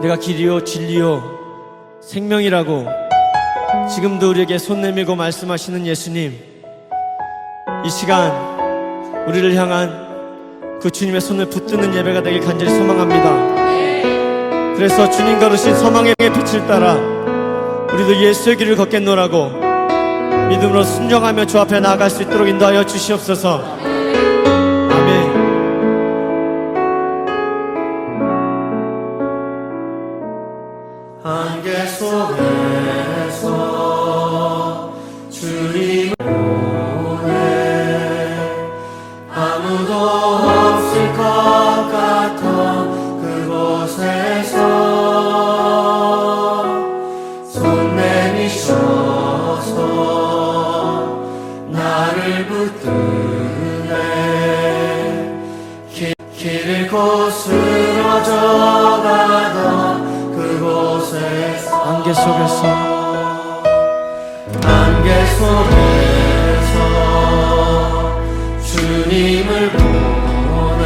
내가 길이요 진리요 생명이라고 지금도 우리에게 손 내밀고 말씀하시는 예수님, 이 시간 우리를 향한 그 주님의 손을 붙드는 예배가 되길 간절히 소망합니다. 그래서 주님 걸으신 서망의 빛을 따라 우리도 예수의 길을 걷겠노라고 믿음으로 순종하며 주 앞에 나아갈 수 있도록 인도하여 주시옵소서. 아멘. 안개 속에서 주님을 보내 아무도 없을 것 같아 그곳에서 손 내미셔서 나를 붙드네 길 잃고 쓰러져가던 그곳에서 안개 속에서 주님을 보내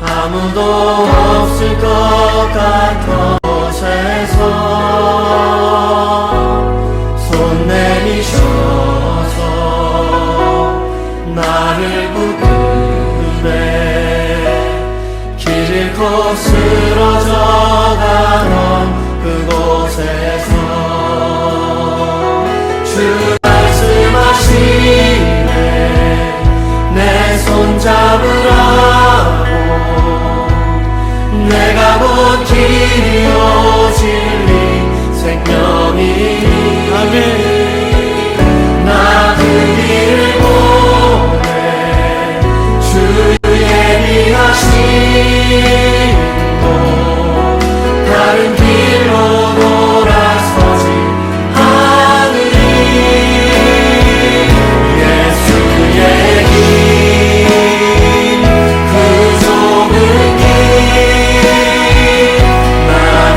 아무도 없을 것 같은 곳에서 손 내미셔서 나를 붙드네 길 잃고 쓰러져가던 그곳에서 주 말씀하시네 내 손 잡으라고 내가 곧 길이요 진리 생명이니 아멘. 나 그 길을 보내 주 예비하시고 다른 길로 돌아서지 않으리 예수의 길 그 좁은 길 나는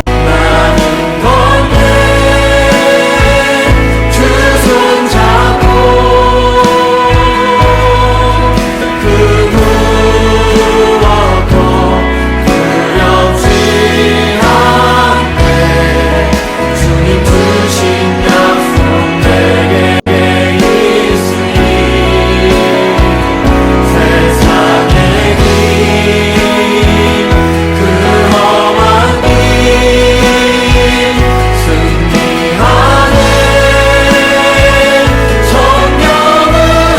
걷네 주 손 잡고 그 무엇도 두렵지 않네 주님 주신 약속 내게 있으니 세상의 길 그 험한 길 승리하네 성령으로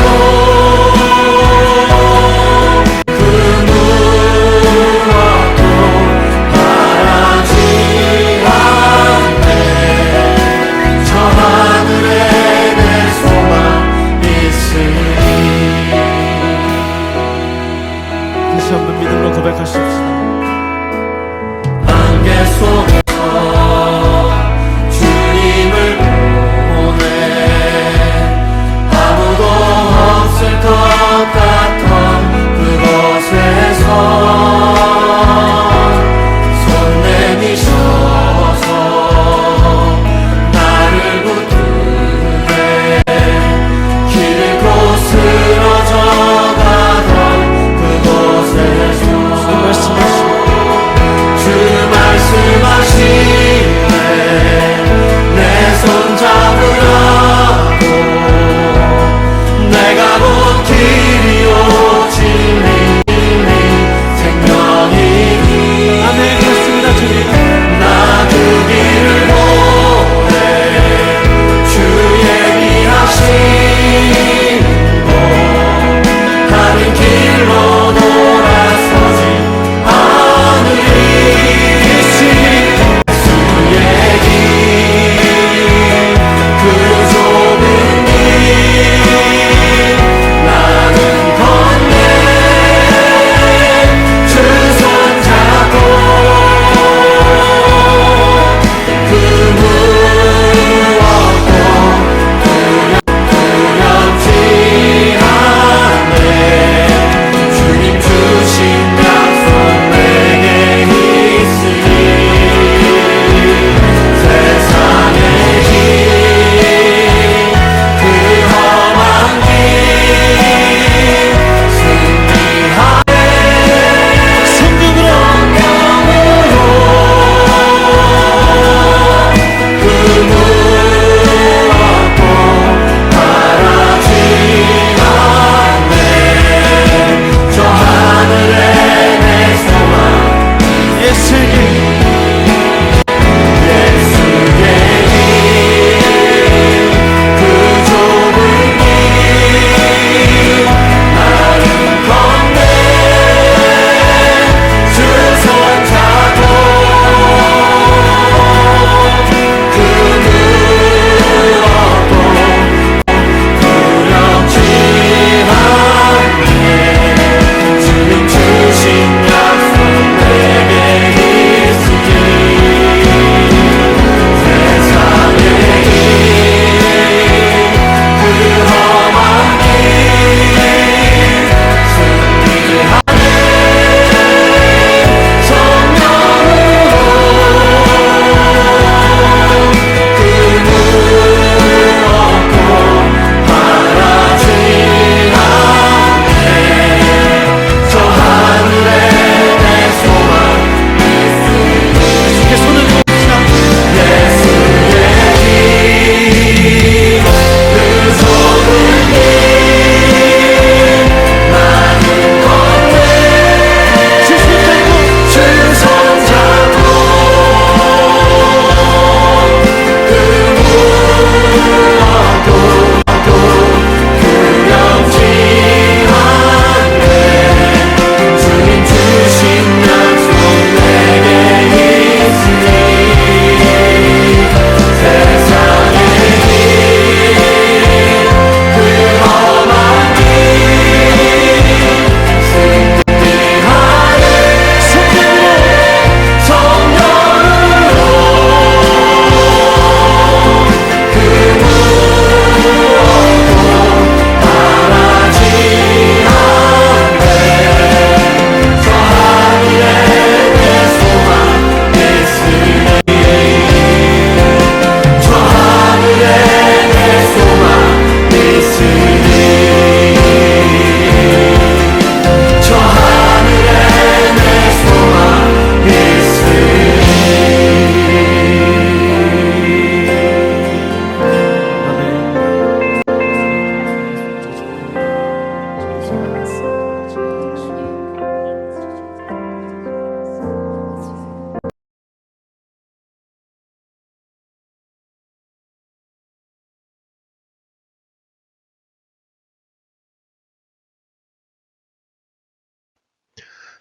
그 무엇도 바라지 않네 저 하늘에 내 소망 있으니 다시 한번 믿음으로 고백하십시다. 안개 속에서 주님을 보내 아무도 없을 것 같던 그곳에서 손 내미셔서 나를 붙드네 길 잃고 쓰러져가던 그곳에서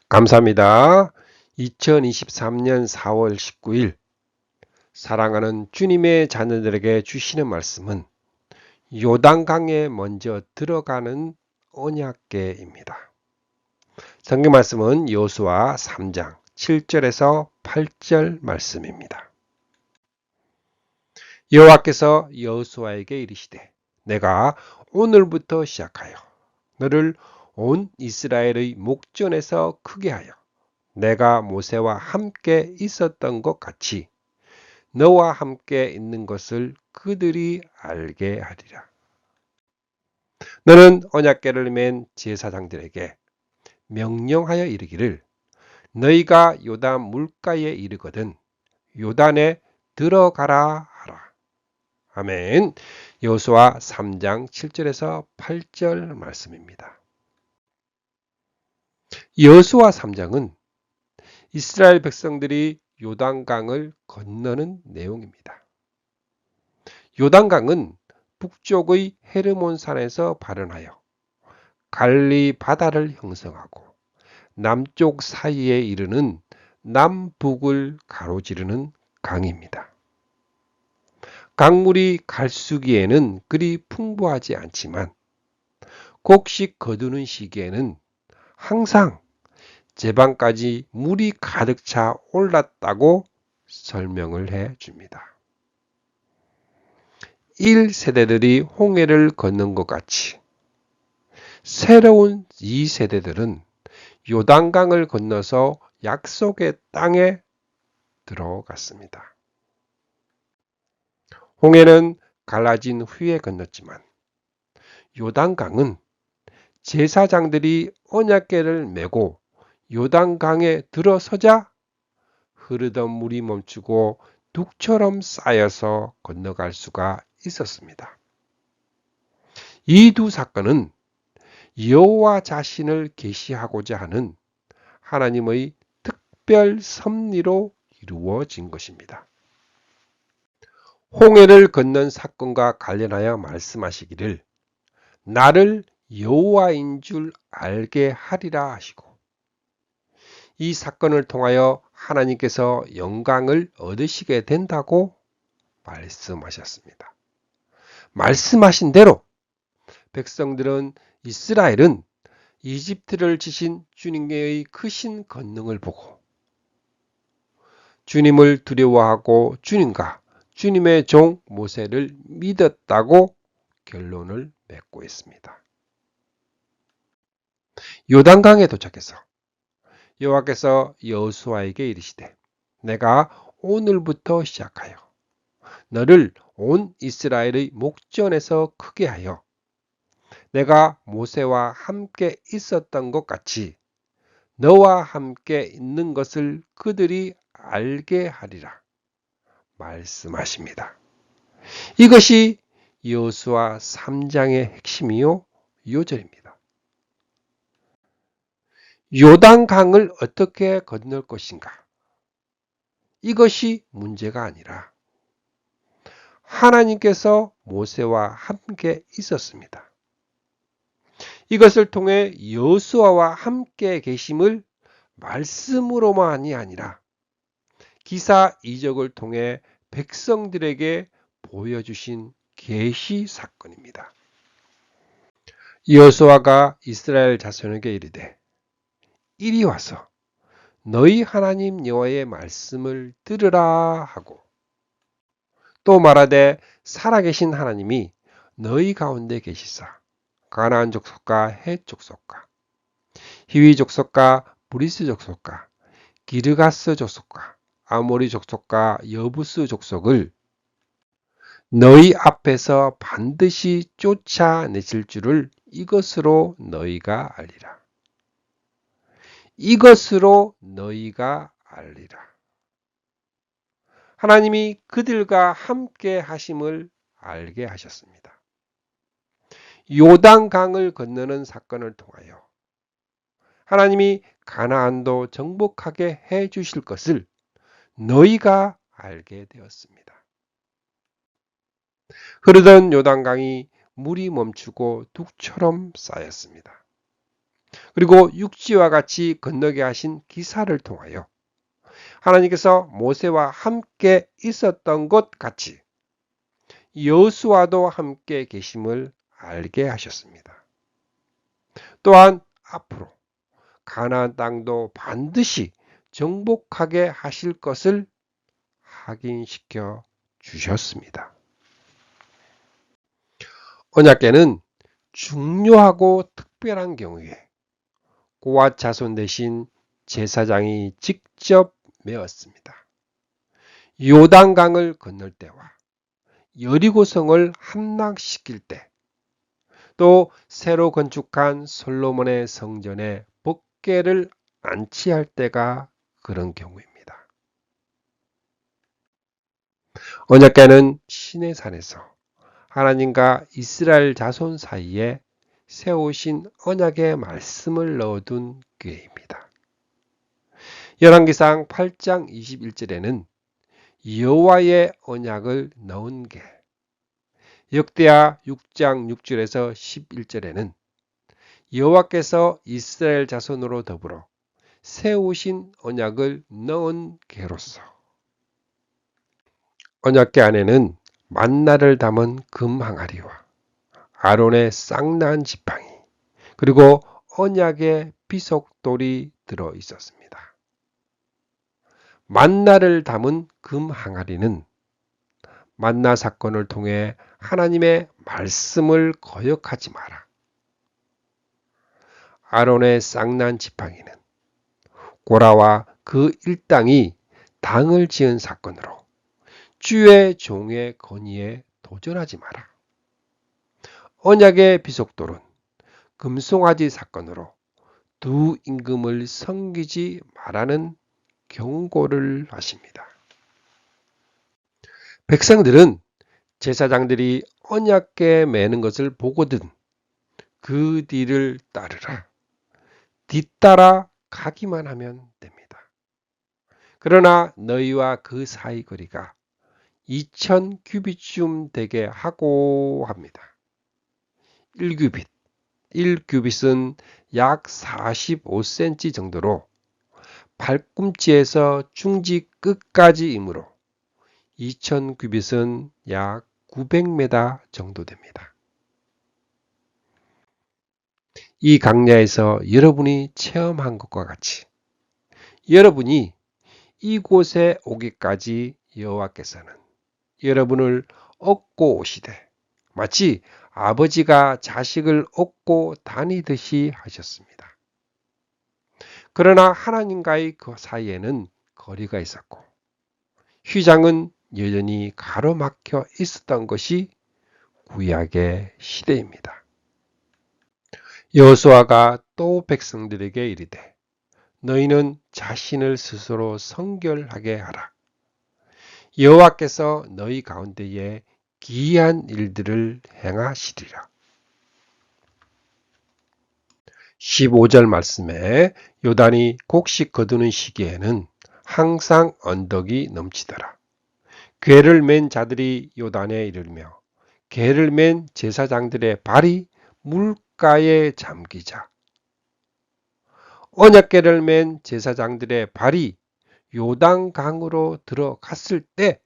감사합니다. 2023년 4월 19일 사랑하는 주님의 자녀들에게 주시는 말씀은 요단강에 먼저 들어가는 언약궤입니다. 성경 말씀은 여호수아 3장 7절에서 8절 말씀입니다. 여호와께서 여호수아에게 이르시되 내가 오늘부터 시작하여 너를 온 이스라엘의 목전에서 크게 하여 내가 모세와 함께 있었던 것 같이 너와 함께 있는 것을 그들이 알게 하리라. 너는 언약궤를 맨 제사장들에게 명령하여 이르기를 너희가 요단 물가에 이르거든 요단에 들어가라 하라. 아멘. 여호수아 3장 7절에서 8절 말씀입니다. 여호수아 3장은 이스라엘 백성들이 요단강을 건너는 내용입니다. 요단강은 북쪽의 헤르몬 산에서 발원하여 갈리 바다를 형성하고 남쪽 사이에 이르는 남북을 가로지르는 강입니다. 강물이 갈수기에는 그리 풍부하지 않지만 곡식 거두는 시기에는 항상 제방까지 물이 가득 차 올랐다고 설명을 해 줍니다. 1세대들이 홍해를 걷는 것 같이 새로운 2세대들은 요단강을 건너서 약속의 땅에 들어갔습니다. 홍해는 갈라진 후에 건넜지만 요단강은 제사장들이 언약궤를 메고 요단강에 들어서자 흐르던 물이 멈추고 둑처럼 쌓여서 건너갈 수가 있었습니다. 이 두 사건은 여호와 자신을 계시하고자 하는 하나님의 특별 섭리로 이루어진 것입니다. 홍해를 건넌 사건과 관련하여 말씀하시기를 나를 여호와인 줄 알게 하리라 하시고 이 사건을 통하여 하나님께서 영광을 얻으시게 된다고 말씀하셨습니다. 말씀하신 대로 백성들은 이스라엘은 이집트를 치신 주님의 크신 권능을 보고 주님을 두려워하고 주님과 주님의 종 모세를 믿었다고 결론을 맺고 있습니다. 요단강에 도착해서 여호와께서 여호수아에게 이르시되 내가 오늘부터 시작하여 너를 온 이스라엘의 목전에서 크게 하여 내가 모세와 함께 있었던 것 같이 너와 함께 있는 것을 그들이 알게 하리라 말씀하십니다. 이것이 여호수아 3장의 핵심이요 요절입니다. 요단강을 어떻게 건널 것인가? 이것이 문제가 아니라 하나님께서 모세와 함께 있었습니다. 이것을 통해 여호수아와 함께 계심을 말씀으로만이 아니라 기사 이적을 통해 백성들에게 보여주신 계시 사건입니다. 여호수아가 이스라엘 자손에게 이르되 이리 와서 너희 하나님 여호와의 말씀을 들으라 하고 또 말하되 살아계신 하나님이 너희 가운데 계시사 가나안 족속과 헷 족속과 히위 족속과 브리스 족속과 기르가스 족속과 아모리 족속과 여부스 족속을 너희 앞에서 반드시 쫓아내실 줄을 이것으로 너희가 알리라. 이것으로 너희가 알리라. 하나님이 그들과 함께 하심을 알게 하셨습니다. 요단강을 건너는 사건을 통하여 하나님이 가나안도 정복하게 해 주실 것을 너희가 알게 되었습니다. 흐르던 요단강이 물이 멈추고 둑처럼 쌓였습니다. 그리고 육지와 같이 건너게 하신 기사를 통하여 하나님께서 모세와 함께 있었던 것 같이 여호수아도 함께 계심을 알게 하셨습니다. 또한 앞으로 가나안 땅도 반드시 정복하게 하실 것을 확인시켜 주셨습니다. 언약궤는 중요하고 특별한 경우에 고앗 자손 대신 제사장이 직접 메었습니다. 요단강을 건널 때와 여리고성을 함락시킬 때, 또 새로 건축한 솔로몬의 성전에 법궤를 안치할 때가 그런 경우입니다. 언약궤는 시내산에서 하나님과 이스라엘 자손 사이에 세우신 언약의 말씀을 넣어둔 궤입니다. 열왕기상 8장 21절에는 여호와의 언약을 넣은 궤, 역대하 6장 6절에서 11절에는 여호와께서 이스라엘 자손으로 더불어 세우신 언약을 넣은 궤로서 언약궤 안에는 만나를 담은 금 항아리와 아론의 쌍난 지팡이, 그리고 언약의 비석돌이 들어 있었습니다. 만나를 담은 금 항아리는 만나 사건을 통해 하나님의 말씀을 거역하지 마라. 아론의 쌍난 지팡이는 고라와 그 일당이 당을 지은 사건으로 주의 종의 건의에 도전하지 마라. 언약의 비석돌은 금송아지 사건으로 두 임금을 섬기지 말라는 경고를 하십니다. 백성들은 제사장들이 언약궤 매는 것을 보거든 그 뒤를 따르라. 뒤따라 가기만 하면 됩니다. 그러나 너희와 그 사이 거리가 2000규빗쯤 되게 하고 합니다. 1규빗, 1규빗은 약 45cm 정도로 발꿈치에서 중지 끝까지이므로 2000규빗은 약 900m 정도 됩니다. 이 강야에서 여러분이 체험한 것과 같이 여러분이 이곳에 오기까지 여호와께서는 여러분을 업고 오시되 마치 아버지가 자식을 업고 다니듯이 하셨습니다. 그러나 하나님과의 그 사이에는 거리가 있었고 휘장은 여전히 가로막혀 있었던 것이 구약의 시대입니다. 여호수아가 또 백성들에게 이르되 너희는 자신을 스스로 성결하게 하라. 여호와께서 너희 가운데에 기이한 일들을 행하시리라. 15절 말씀에 요단이 곡식 거두는 시기에는 항상 언덕이 넘치더라. 궤를 맨 자들이 요단에 이르며 궤를 맨 제사장들의 발이 물가에 잠기자. 언약궤를 맨 제사장들의 발이 요단강으로 들어갔을 때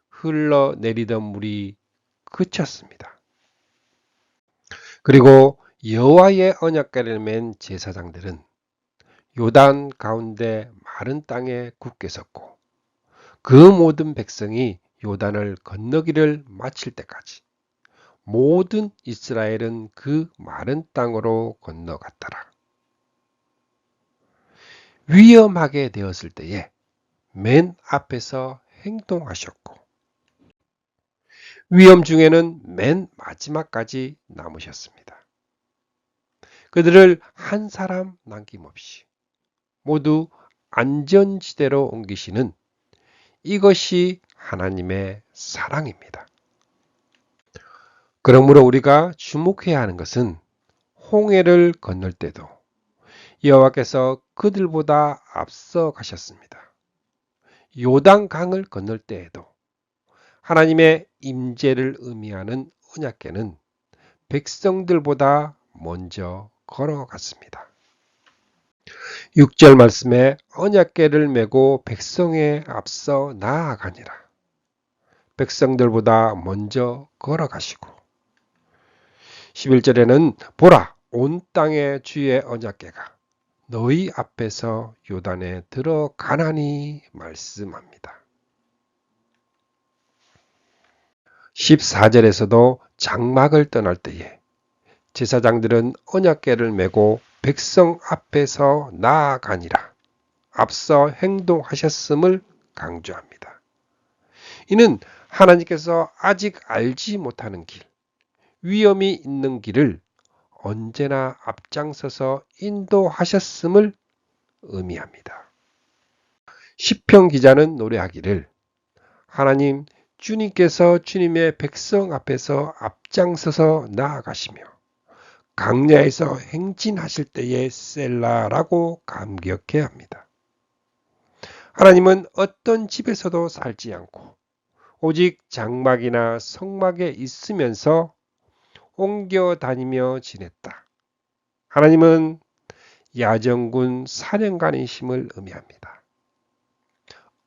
흘러내리던 물이 그쳤습니다. 그리고 여호와의 언약궤를 맨 제사장들은 요단 가운데 마른 땅에 굳게 섰고 그 모든 백성이 요단을 건너기를 마칠 때까지 모든 이스라엘은 그 마른 땅으로 건너갔더라. 위험하게 되었을 때에 맨 앞에서 행동하셨고 위험 중에는 맨 마지막까지 남으셨습니다. 그들을 한 사람 남김없이 모두 안전지대로 옮기시는 이것이 하나님의 사랑입니다. 그러므로 우리가 주목해야 하는 것은 홍해를 건널 때도 여호와께서 그들보다 앞서 가셨습니다. 요단강을 건널 때에도 하나님의 임재를 의미하는 언약궤는 백성들보다 먼저 걸어갔습니다. 6절 말씀에 언약궤를 메고 백성에 앞서 나아가니라. 백성들보다 먼저 걸어가시고 11절에는 보라 온 땅의 주의 언약궤가 너희 앞에서 요단에 들어가나니 말씀합니다. 14절에서도 장막을 떠날 때에 제사장들은 언약궤를 메고 백성 앞에서 나아가니라 앞서 행동하셨음을 강조합니다. 이는 하나님께서 아직 알지 못하는 길, 위험이 있는 길을 언제나 앞장서서 인도하셨음을 의미합니다. 시편 기자는 노래하기를 하나님 주님께서 주님의 백성 앞에서 앞장서서 나아가시며 강야에서 행진하실 때의 셀라라고 감격해야 합니다. 하나님은 어떤 집에서도 살지 않고 오직 장막이나 성막에 있으면서 옮겨 다니며 지냈다. 하나님은 야정군 사령관이심을 의미합니다.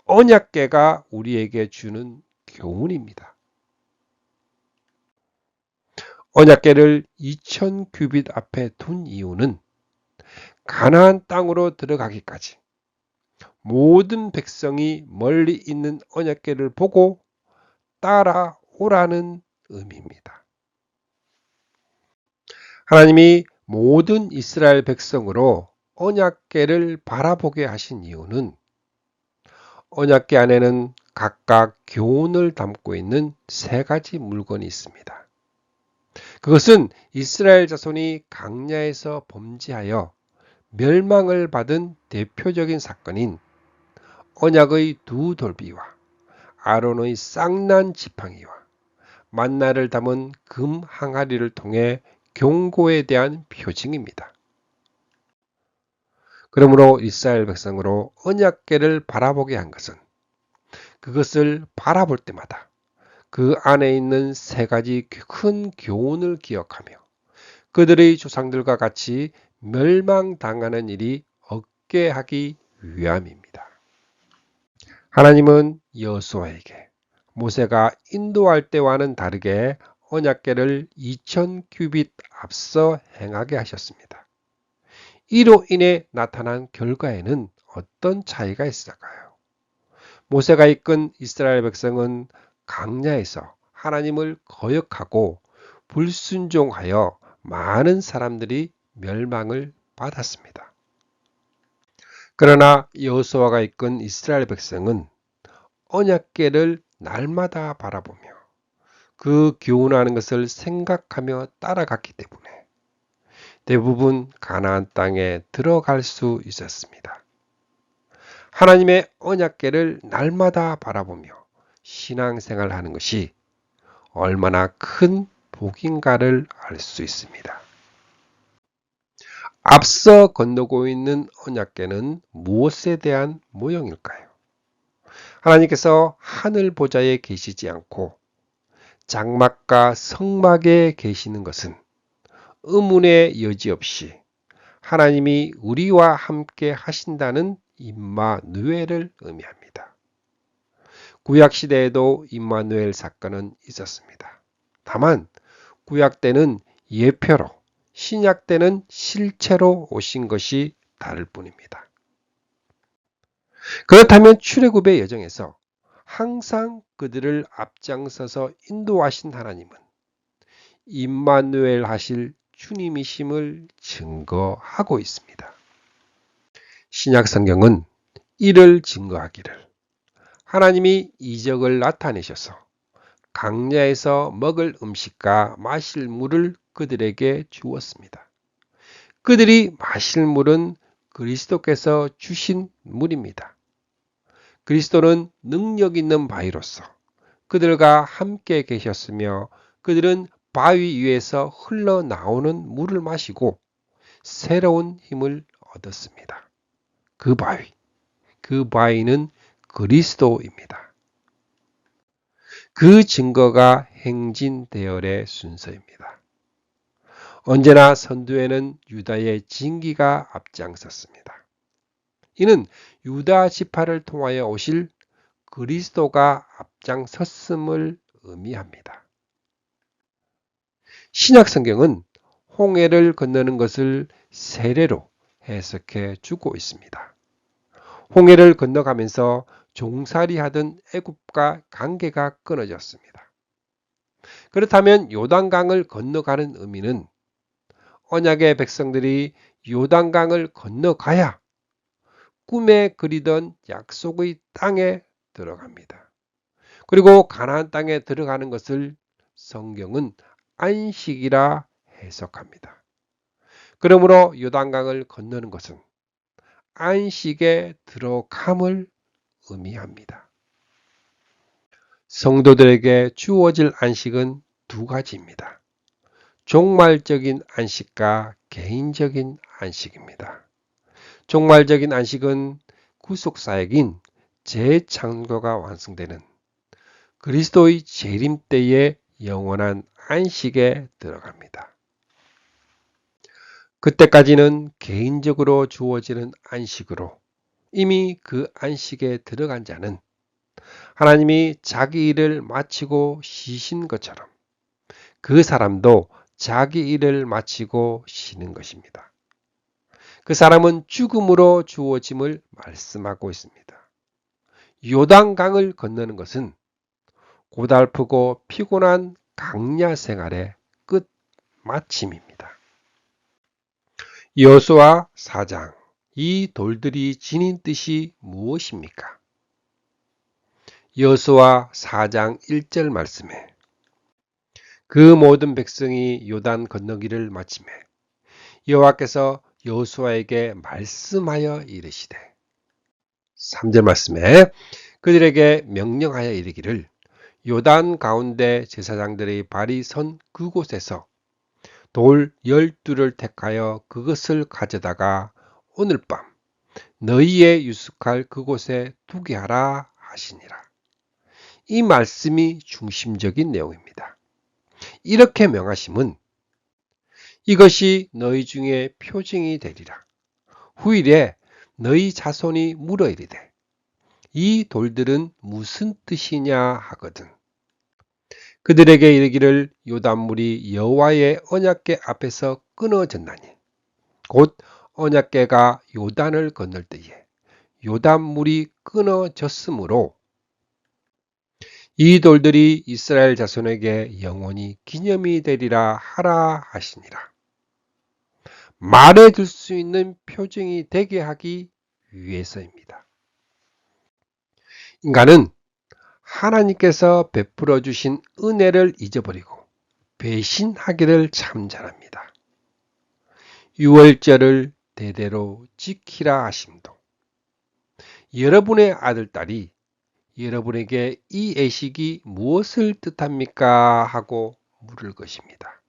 언약궤가 우리에게 주는 교훈입니다. 언약궤를 2000규빗 앞에 둔 이유는 가나안 땅으로 들어가기까지 모든 백성이 멀리 있는 언약궤를 보고 따라오라는 의미입니다. 하나님이 모든 이스라엘 백성으로 언약궤를 바라보게 하신 이유는 언약궤 안에는 각각 교훈을 담고 있는 세 가지 물건이 있습니다. 그것은 이스라엘 자손이 광야에서 범죄하여 멸망을 받은 대표적인 사건인 언약의 두 돌비와 아론의 쌍난 지팡이와 만나를 담은 금 항아리를 통해 경고에 대한 표징입니다. 그러므로 이스라엘 백성으로 언약궤를 바라보게 한 것은 그것을 바라볼 때마다 그 안에 있는 세 가지 큰 교훈을 기억하며 그들의 조상들과 같이 멸망당하는 일이 없게 하기 위함입니다. 하나님은 여호수아에게 모세가 인도할 때와는 다르게 언약궤를 2000규빗 앞서 행하게 하셨습니다. 이로 인해 나타난 결과에는 어떤 차이가 있을까요? 모세가 이끈 이스라엘 백성은 광야에서 하나님을 거역하고 불순종하여 많은 사람들이 멸망을 받았습니다. 그러나 여호수아가 이끈 이스라엘 백성은 언약궤를 날마다 바라보며 그 교훈하는 것을 생각하며 따라갔기 때문에 대부분 가나안 땅에 들어갈 수 있었습니다. 하나님의 언약궤를 날마다 바라보며 신앙생활을 하는 것이 얼마나 큰 복인가를 알 수 있습니다. 앞서 건너고 있는 언약궤는 무엇에 대한 모형일까요? 하나님께서 하늘 보좌에 계시지 않고 장막과 성막에 계시는 것은 의문의 여지 없이 하나님이 우리와 함께 하신다는 임마누엘을 의미합니다. 구약시대에도 임마누엘 사건은 있었습니다. 다만 구약 때는 예표로, 신약 때는 실체로 오신 것이 다를 뿐입니다. 그렇다면 출애굽의 여정에서 항상 그들을 앞장서서 인도하신 하나님은 임마누엘 하실 주님이심을 증거하고 있습니다. 신약 성경은 이를 증거하기를 하나님이 이적을 나타내셔서 광야에서 먹을 음식과 마실 물을 그들에게 주었습니다. 그들이 마실 물은 그리스도께서 주신 물입니다. 그리스도는 능력 있는 바위로서 그들과 함께 계셨으며 그들은 바위 위에서 흘러나오는 물을 마시고 새로운 힘을 얻었습니다. 그 바위는 그리스도입니다. 그 증거가 행진 대열의 순서입니다. 언제나 선두에는 유다의 진기가 앞장섰습니다. 이는 유다 지파를 통하여 오실 그리스도가 앞장섰음을 의미합니다. 신약 성경은 홍해를 건너는 것을 세례로 해석해 주고 있습니다. 홍해를 건너가면서 종살이하던 애굽과 관계가 끊어졌습니다. 그렇다면 요단강을 건너가는 의미는 언약의 백성들이 요단강을 건너가야 꿈에 그리던 약속의 땅에 들어갑니다. 그리고 가나안 땅에 들어가는 것을 성경은 안식이라 해석합니다. 그러므로 요단강을 건너는 것은 안식에 들어감을 의미합니다. 성도들에게 주어질 안식은 두 가지입니다. 종말적인 안식과 개인적인 안식입니다. 종말적인 안식은 구속사역인 재창조가 완성되는 그리스도의 재림 때의 영원한 안식에 들어갑니다. 그때까지는 개인적으로 주어지는 안식으로 이미 그 안식에 들어간 자는 하나님이 자기 일을 마치고 쉬신 것처럼 그 사람도 자기 일을 마치고 쉬는 것입니다. 그 사람은 죽음으로 주어짐을 말씀하고 있습니다. 요단강을 건너는 것은 고달프고 피곤한 강야 생활의 끝 마침입니다. 여호수아 4장, 이 돌들이 지닌 뜻이 무엇입니까? 여호수아 4장 1절 말씀에 그 모든 백성이 요단 건너기를 마치매 여호와께서 여호수아에게 말씀하여 이르시되 3절 말씀에 그들에게 명령하여 이르기를 요단 가운데 제사장들의 발이 선 그곳에서 돌 12를 택하여 그것을 가져다가 오늘 밤 너희의 유숙할 그곳에 두게 하라 하시니라. 이 말씀이 중심적인 내용입니다. 이렇게 명하심은 이것이 너희 중에 표징이 되리라. 후일에 너희 자손이 물어 이르되 이 돌들은 무슨 뜻이냐 하거든. 그들에게 이르기를 요단물이 여호와의 언약궤 앞에서 끊어졌나니 곧 언약궤가 요단을 건널 때에 요단물이 끊어졌으므로 이 돌들이 이스라엘 자손에게 영원히 기념이 되리라 하라 하시니라. 말해줄 수 있는 표징이 되게 하기 위해서입니다. 인간은 하나님께서 베풀어 주신 은혜를 잊어버리고 배신하기를 참 잘합니다. 유월절을 대대로 지키라 하심도 여러분의 아들, 딸이 여러분에게 이 예식이 무엇을 뜻합니까? 하고 물을 것입니다.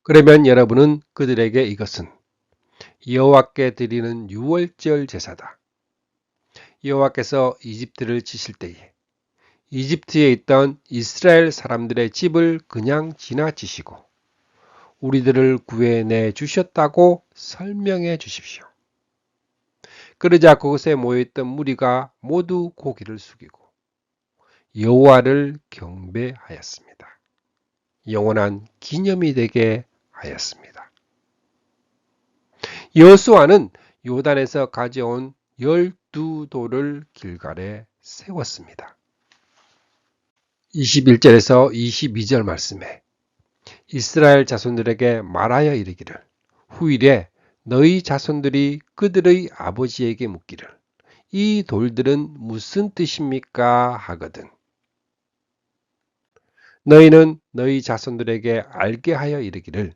그러면 여러분은 그들에게 이것은 여호와께 드리는 유월절 제사다. 여호와께서 이집트를 치실 때에 이집트에 있던 이스라엘 사람들의 집을 그냥 지나치시고 우리들을 구해내 주셨다고 설명해 주십시오. 그러자 그곳에 모여있던 무리가 모두 고개를 숙이고 여호와를 경배하였습니다. 영원한 기념이 되게 하였습니다. 여호수아는 요단에서 가져온 12돌을 길갈에 세웠습니다. 21절에서 22절 말씀에 이스라엘 자손들에게 말하여 이르기를 후일에 너희 자손들이 그들의 아버지에게 묻기를 이 돌들은 무슨 뜻입니까? 하거든. 너희는 너희 자손들에게 알게 하여 이르기를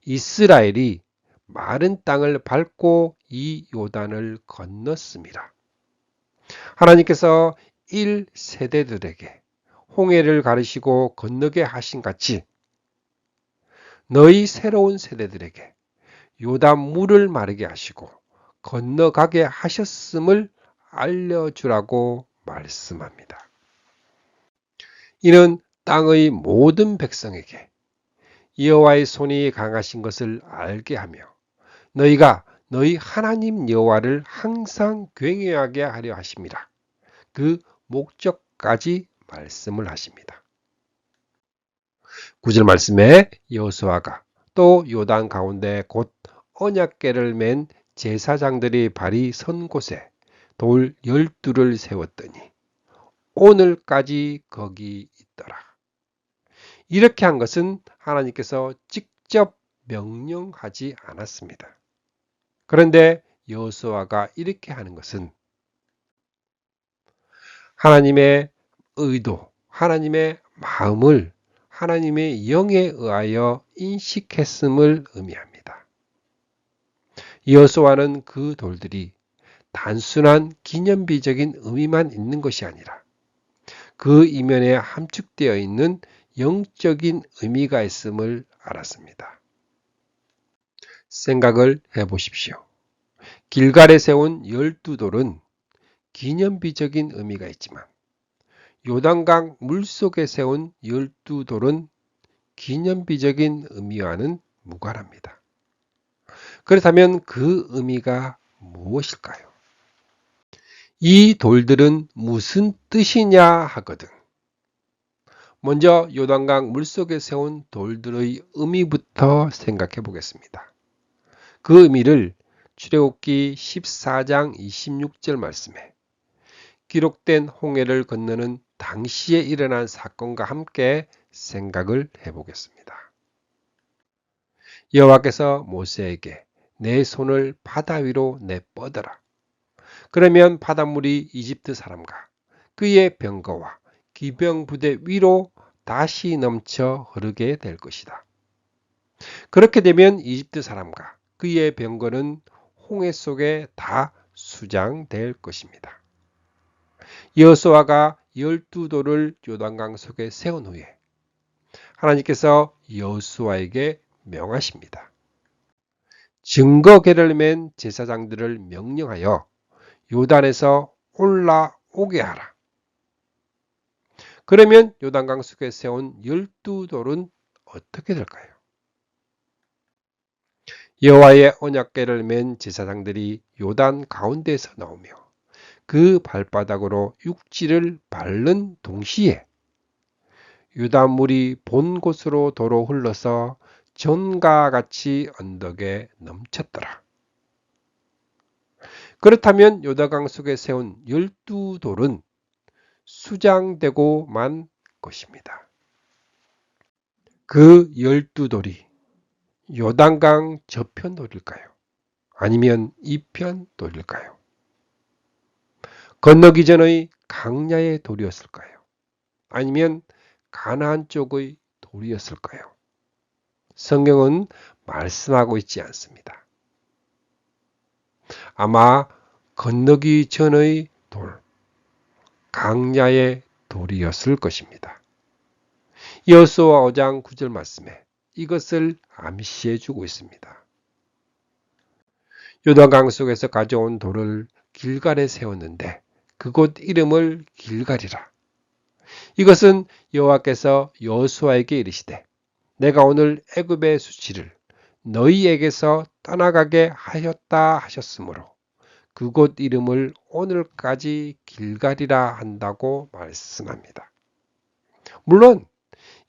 이스라엘이 마른 땅을 밟고 이 요단을 건넜습니다. 하나님께서 1세대들에게 홍해를 가르시고 건너게 하신 같이 너희 새로운 세대들에게 요단 물을 마르게 하시고 건너가게 하셨음을 알려주라고 말씀합니다. 이는 땅의 모든 백성에게 여호와의 손이 강하신 것을 알게 하며 너희가 너희 하나님 여호와를 항상 경외하게 하려 하심이라. 그 목적까지 말씀을 하십니다. 9절 말씀에 여호수아가 또 요단 가운데 곧 언약궤를 맨 제사장들이 발이 선 곳에 돌 12를 세웠더니 오늘까지 거기 있더라. 이렇게 한 것은 하나님께서 직접 명령하지 않았습니다. 그런데 여호수아가 이렇게 하는 것은 하나님의 의도, 하나님의 마음을 하나님의 영에 의하여 인식했음을 의미합니다. 여호수아는 그 돌들이 단순한 기념비적인 의미만 있는 것이 아니라 그 이면에 함축되어 있는 영적인 의미가 있음을 알았습니다. 생각을 해보십시오. 길갈에 세운 12돌은 기념비적인 의미가 있지만 요단강 물속에 세운 12돌은 기념비적인 의미와는 무관합니다. 그렇다면 그 의미가 무엇일까요? 이 돌들은 무슨 뜻이냐 하거든. 먼저 요단강 물속에 세운 돌들의 의미부터 생각해 보겠습니다. 그 의미를 출애굽기 14장 26절 말씀에 기록된 홍해를 건너는 당시에 일어난 사건과 함께 생각을 해보겠습니다. 여호와께서 모세에게 내 손을 바다 위로 내뻗어라. 그러면 바닷물이 이집트 사람과 그의 병거와 기병 부대 위로 다시 넘쳐 흐르게 될 것이다. 그렇게 되면 이집트 사람과 그의 병거는 홍해 속에 다 수장될 것입니다. 여호수아가 12돌을 요단강 속에 세운 후에 하나님께서 여호수아에게 명하십니다. 증거궤를 맨 제사장들을 명령하여 요단에서 올라오게 하라. 그러면 요단강 속에 세운 12돌은 어떻게 될까요? 여호와의 언약궤를 맨 제사장들이 요단 가운데서 나오며 그 발바닥으로 육지를 밟는 동시에 유다물이 본 곳으로 도로 흘러서 전과 같이 언덕에 넘쳤더라. 그렇다면 요다강 속에 세운 12돌은 수장되고 만 것입니다. 그 12돌이 요단강 저편 돌일까요? 아니면 이편 돌일까요? 건너기 전의 강야의 돌이었을까요? 아니면 가나안 쪽의 돌이었을까요? 성경은 말씀하고 있지 않습니다. 아마 건너기 전의 돌, 강야의 돌이었을 것입니다. 여호수아 5장 9절 말씀에 이것을 암시해 주고 있습니다. 요단강 속에서 가져온 돌을 길갈에 세웠는데 그곳 이름을 길갈이라. 이것은 여호와께서 여호수아에게 이르시되 내가 오늘 애굽의 수치를 너희에게서 떠나가게 하였다 하셨으므로 그곳 이름을 오늘까지 길갈이라 한다고 말씀합니다. 물론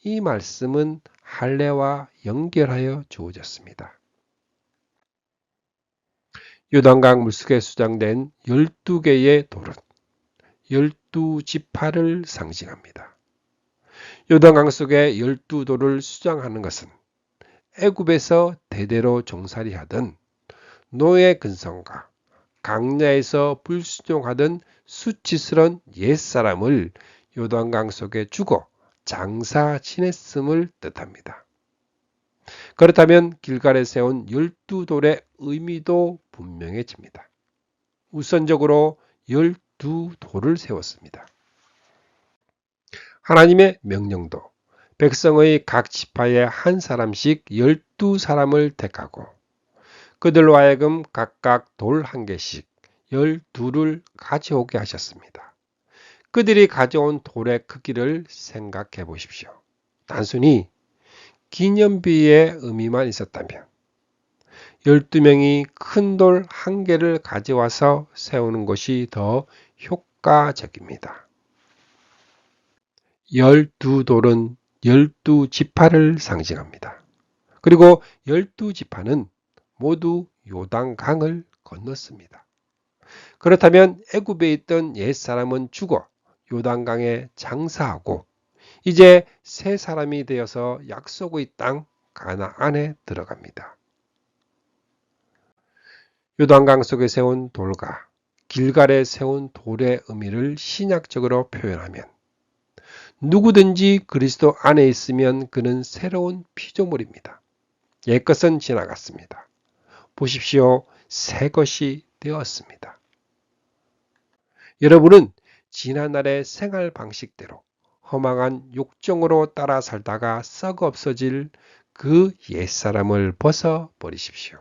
이 말씀은 할례와 연결하여 주어졌습니다. 요단강 물속에 수장된 12개의 돌은 12지파를 상징합니다. 요단강 속에 12돌을 수장하는 것은 애굽에서 대대로 종살이 하던 노예 근성과 강야에서 불순종하던 수치스러운 옛사람을 요단강 속에 죽어 장사 지냈음을 뜻합니다. 그렇다면 길갈에 세운 12돌의 의미도 분명해집니다. 우선적으로 12돌을 세웠습니다. 하나님의 명령도 백성의 각 지파에 한 사람씩 12사람을 택하고 그들로 하여금 각각 돌 한 개씩 12를 가져오게 하셨습니다. 그들이 가져온 돌의 크기를 생각해 보십시오. 단순히 기념비의 의미만 있었다면 12명이 큰 돌 한 개를 가져와서 세우는 것이 더 효과적입니다. 12돌은 12지파를 상징합니다. 그리고 12지파는 모두 요단강을 건넜습니다. 그렇다면 애굽에 있던 옛사람은 죽어 요단강에 장사하고 이제 새 사람이 되어서 약속의 땅 가나안에 들어갑니다. 요단강 속에 세운 돌과 길갈에 세운 돌의 의미를 신약적으로 표현하면 누구든지 그리스도 안에 있으면 그는 새로운 피조물입니다. 옛것은 지나갔습니다. 보십시오. 새 것이 되었습니다. 여러분은 지난날의 생활 방식대로 허망한 욕정으로 따라 살다가 썩어 없어질 그 옛사람을 벗어버리십시오.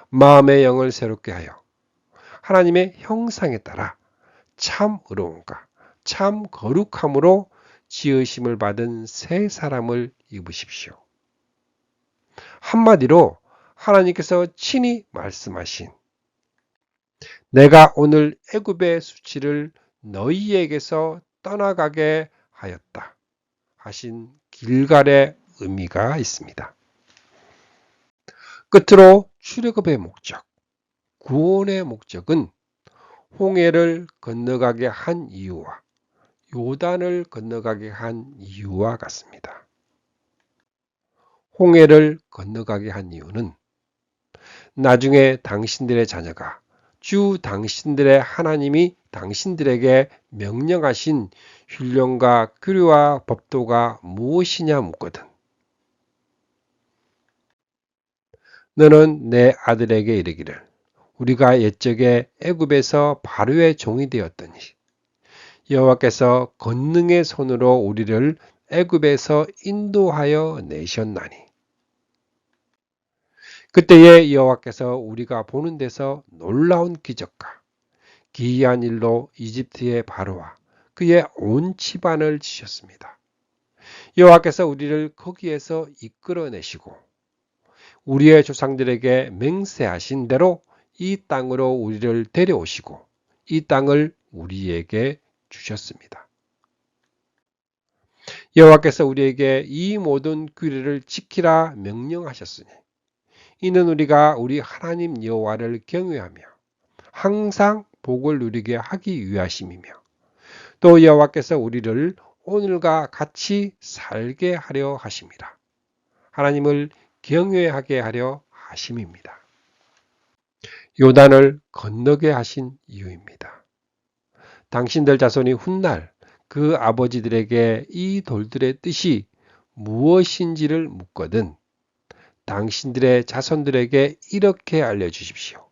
마음의 영을 새롭게 하여 하나님의 형상에 따라 참 의로움과 참 거룩함으로 지으심을 받은 새 사람을 입으십시오. 한마디로 하나님께서 친히 말씀하신 내가 오늘 애굽의 수치를 너희에게서 떠나가게 하였다 하신 길갈의 의미가 있습니다. 끝으로 출애굽의 목적, 구원의 목적은 홍해를 건너가게 한 이유와 요단을 건너가게 한 이유와 같습니다. 홍해를 건너가게 한 이유는 나중에 당신들의 자녀가 주 당신들의 하나님이 당신들에게 명령하신 율령과 규례와 법도가 무엇이냐 묻거든. 너는 내 아들에게 이르기를 우리가 옛적에 애굽에서 바로의 종이 되었더니 여호와께서 권능의 손으로 우리를 애굽에서 인도하여 내셨나니 그때에 여호와께서 우리가 보는 데서 놀라운 기적과 기이한 일로 이집트의 바로와 그의 온 집안을 치셨습니다. 여호와께서 우리를 거기에서 이끌어내시고 우리의 조상들에게 맹세하신 대로 이 땅으로 우리를 데려오시고 이 땅을 우리에게 주셨습니다. 여호와께서 우리에게 이 모든 규례를 지키라 명령하셨으니 이는 우리가 우리 하나님 여호와를 경외하며 항상 복을 누리게 하기 위하심이며 또 여호와께서 우리를 오늘과 같이 살게 하려 하심이라. 하나님을 경외하게 하려 하심입니다. 요단을 건너게 하신 이유입니다. 당신들 자손이 훗날 그 아버지들에게 이 돌들의 뜻이 무엇인지를 묻거든 당신들의 자손들에게 이렇게 알려주십시오.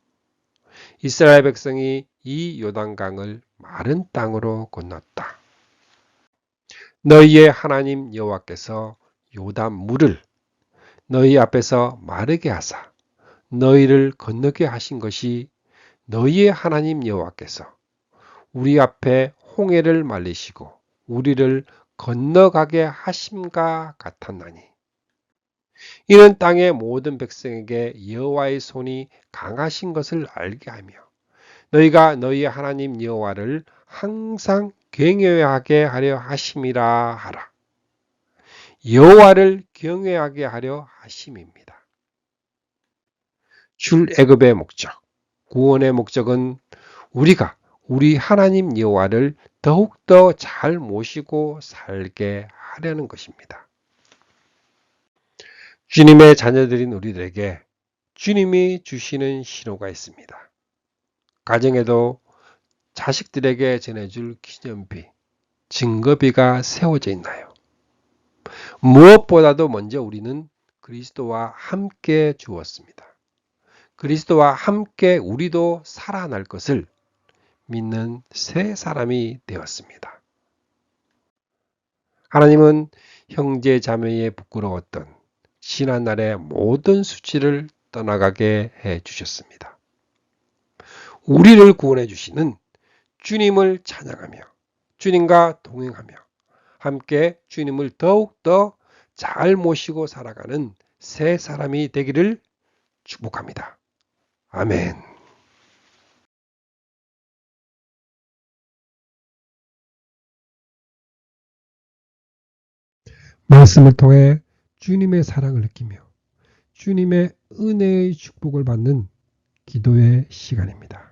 이스라엘 백성이 이 요단강을 마른 땅으로 건넜다. 너희의 하나님 여호와께서 요단 물을 너희 앞에서 마르게 하사 너희를 건너게 하신 것이 너희의 하나님 여호와께서 우리 앞에 홍해를 말리시고 우리를 건너가게 하심과 같았나니 이는 땅의 모든 백성에게 여호와의 손이 강하신 것을 알게 하며 너희가 너희의 하나님 여호와를 항상 경외하게 하려 하심이라 하라. 여호와를 경외하게 하려 하심입니다. 출애굽의 목적, 구원의 목적은 우리가 우리 하나님 여호와를 더욱더 잘 모시고 살게 하려는 것입니다. 주님의 자녀들인 우리들에게 주님이 주시는 신호가 있습니다. 가정에도 자식들에게 전해줄 기념비, 증거비가 세워져 있나요? 무엇보다도 먼저 우리는 그리스도와 함께 주었습니다. 그리스도와 함께 우리도 살아날 것을 믿는 새 사람이 되었습니다. 하나님은 형제 자매에 부끄러웠던 지난날의 모든 수치를 떠나가게 해 주셨습니다. 우리를 구원해 주시는 주님을 찬양하며 주님과 동행하며 함께 주님을 더욱더 잘 모시고 살아가는 새 사람이 되기를 축복합니다. 아멘. 말씀을 통해 주님의 사랑을 느끼며 주님의 은혜의 축복을 받는 기도의 시간입니다.